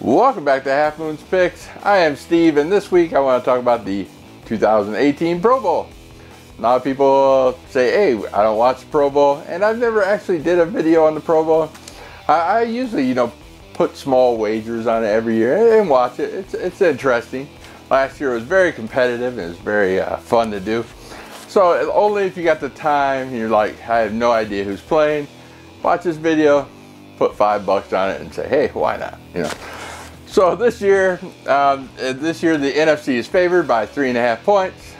Welcome back to Half Moon's Picks. I am Steve, and this week I want to talk about the 2018 Pro Bowl. A lot of people say, hey, I don't watch the Pro Bowl, and I've never actually did a video on the Pro Bowl. I usually, put small wagers on it every year and watch it. It's interesting. Last year it was very competitive and it was very fun to do. So only if you got the time and you're like, I have no idea who's playing, watch this video, put $5 on it and say, hey, why not? So this year the NFC is favored by 3.5 points.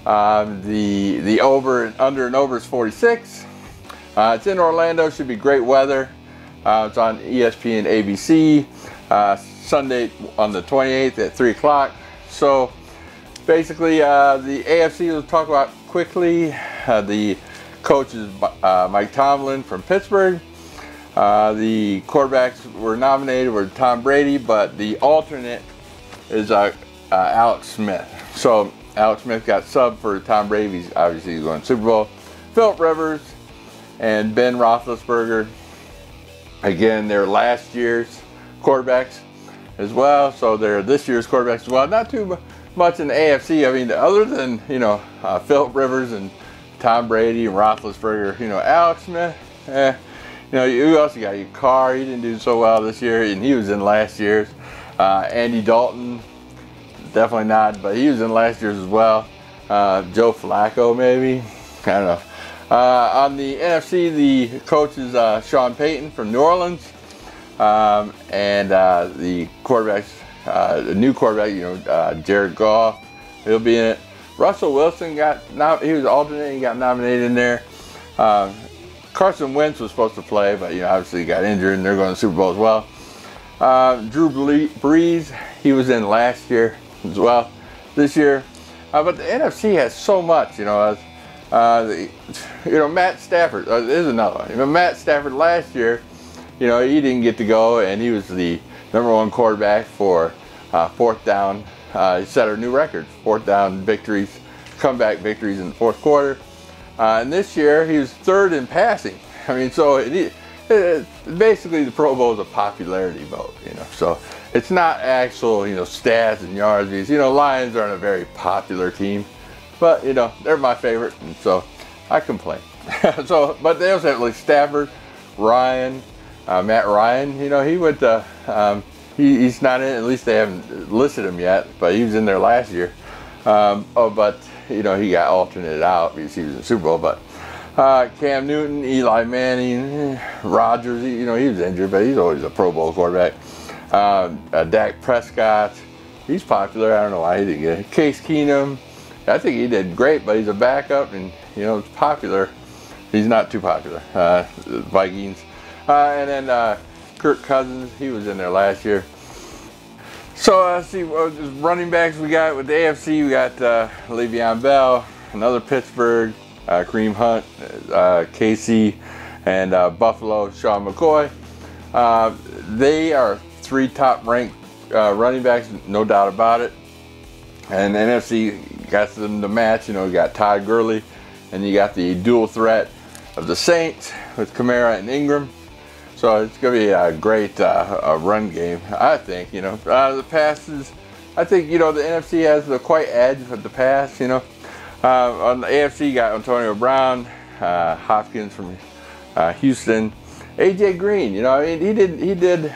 The under and over is 46. It's in Orlando. Should be great weather. It's on ESPN ABC Sunday on the 28th at 3 o'clock. So basically, the AFC we'll talk about quickly. The coach is Mike Tomlin from Pittsburgh. The quarterbacks were nominated were Tom Brady, but the alternate is Alex Smith. So Alex Smith got subbed for Tom Brady. He's obviously going to Super Bowl. Philip Rivers and Ben Roethlisberger. Again, they're last year's quarterbacks as well. So they're this year's quarterbacks as well. Not too much in the AFC. I mean, other than, Philip Rivers and Tom Brady and Roethlisberger, Alex Smith, who else you got? Your Carr, he didn't do so well this year, and he was in last year's. Andy Dalton, definitely not, but he was in last year's as well. Joe Flacco, maybe. I don't know. On the NFC, the coach is Sean Payton from New Orleans. And the quarterbacks, the new quarterback, Jared Goff, he'll be in it. Russell Wilson he was alternate, he got nominated in there. Carson Wentz was supposed to play, but obviously he got injured, and they're going to the Super Bowl as well. Drew Brees, he was in last year as well, this year. But the NFC has so much, Matt Stafford is another one. Matt Stafford last year, he didn't get to go, and he was the #1 quarterback for fourth down. He set a new record, fourth down victories, comeback victories in the fourth quarter. And this year, he was third in passing. I mean, so basically the Pro Bowl is a popularity vote, So it's not actual, stats and yards. Lions aren't a very popular team, but they're my favorite, and so I complain. But they also have like Stafford, Ryan, Matt Ryan. He went to. He's not in. At least they haven't listed him yet, but he was in there last year. But he got alternated out because he was in the Super Bowl. But Cam Newton, Eli Manning, Rodgers, he was injured, but he's always a Pro Bowl quarterback. Dak Prescott, he's popular. I don't know why he didn't get it. Case Keenum, I think he did great, but he's a backup, and it's popular. He's not too popular. Vikings, and then Kirk Cousins, he was in there last year. So let's see what running backs we got with the AFC. We got Le'Veon Bell, another Pittsburgh, Kareem Hunt, KC, and Buffalo, Sean McCoy. They are 3 top-ranked running backs, no doubt about it. And the NFC got them to match. You got Todd Gurley, and you got the dual threat of the Saints with Kamara and Ingram. So it's going to be a great run game, I think. The passes, I think, the NFC has the quite edge with the pass, On the AFC, you got Antonio Brown, Hopkins from Houston, AJ Green. he did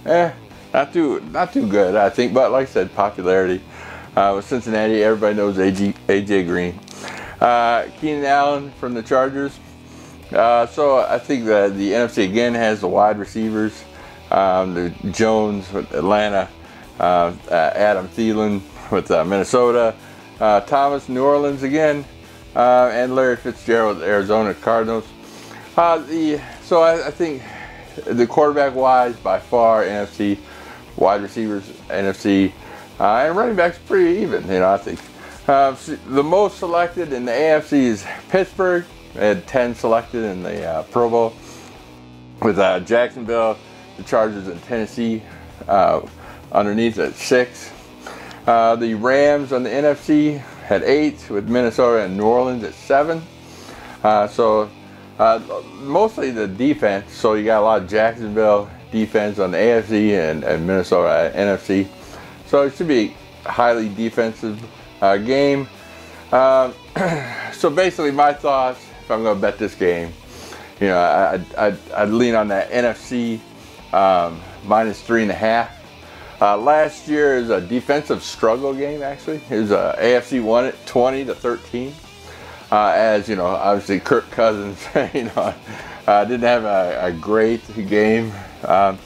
not too good, I think. But like I said, popularity with Cincinnati, everybody knows AJ Green. Keenan Allen from the Chargers. So I think that the NFC again has the wide receivers, the Jones with Atlanta, Adam Thielen with Minnesota, Thomas New Orleans again, and Larry Fitzgerald with Arizona Cardinals. So I think the quarterback wise, by far NFC, wide receivers NFC, and running backs pretty even. I think the most selected in the AFC is Pittsburgh. They had 10 selected in the Pro Bowl, with Jacksonville, the Chargers, and Tennessee underneath at 6. The Rams on the NFC had 8, with Minnesota and New Orleans at 7. Mostly the defense. So you got a lot of Jacksonville defense on the AFC and Minnesota NFC. So it should be a highly defensive game. So basically my thoughts, if I'm going to bet this game, you know, I'd lean on that NFC minus 3.5. Last year is a defensive struggle game, actually. It was AFC won it 20-13. As you know, obviously Kirk Cousins, you know, didn't have a great game. The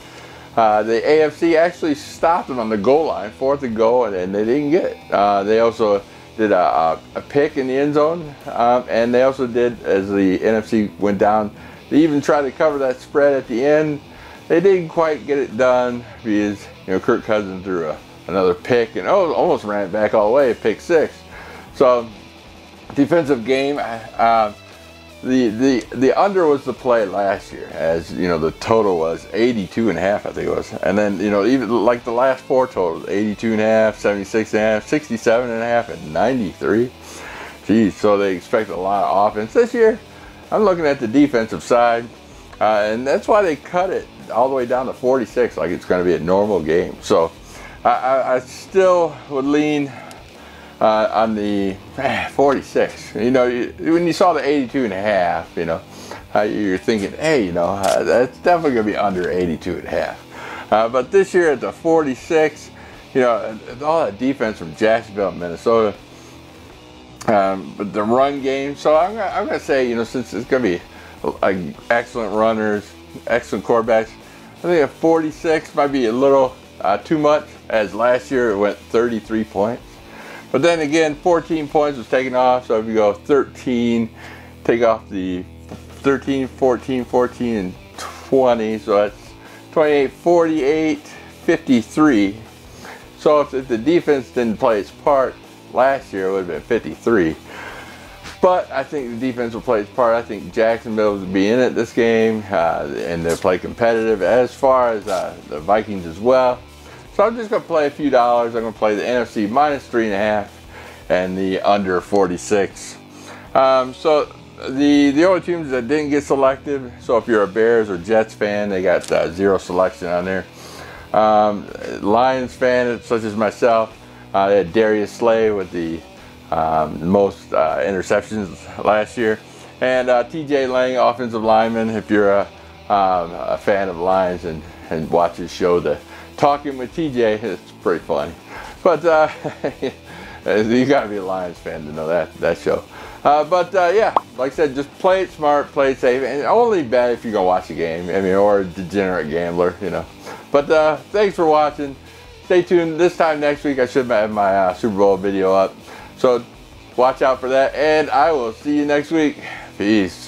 AFC actually stopped them on the goal line, 4th and goal, and they didn't get it. They also did a pick in the end zone, and they also did, as the NFC went down, they even tried to cover that spread at the end. They didn't quite get it done because, you know, Kirk Cousins threw another pick and almost ran it back all the way, pick 6. So defensive game. The under was the play last year, as you know, the total was 82.5, I think it was. And then, you know, even like the last 4 totals, 82.5, 76.5, 67.5, and 93. Geez, so they expect a lot of offense this year. I'm looking at the defensive side, and that's why they cut it all the way down to 46, like it's going to be a normal game. So I still would lean on the 46. You know, when you saw the 82.5, you know, you're thinking, hey, you know, that's definitely going to be under 82.5. But this year at the 46, you know, all that defense from Jacksonville and Minnesota, but the run game. So I'm going to say, you know, since it's going to be excellent runners, excellent quarterbacks, I think a 46 might be a little too much, as last year it went 33 points. But then again, 14 points was taken off, so if you go 13, take off the 13, 14, 14, and 20, so that's 28, 48, 53. So if the defense didn't play its part last year, it would have been 53. But I think the defense will play its part. I think Jacksonville will be in it this game, and they'll play competitive, as far as the Vikings as well. So I'm just going to play a few dollars. I'm going to play the NFC minus 3.5 and the under 46. So the only teams that didn't get selected, so if you're a Bears or Jets fan, they got 0 selection on there. Lions fan, such as myself, they had Darius Slay with the most interceptions last year. And TJ Lang, offensive lineman, if you're a fan of Lions and watch his show, the Talking with TJ, it's pretty funny. But you gotta be a Lions fan to know that show. Yeah, like I said, just play it smart, play it safe, and only bet if you're gonna watch a game. I mean, or a degenerate gambler, you know. But thanks for watching. Stay tuned. This time next week, I should have my Super Bowl video up. So watch out for that, and I will see you next week. Peace.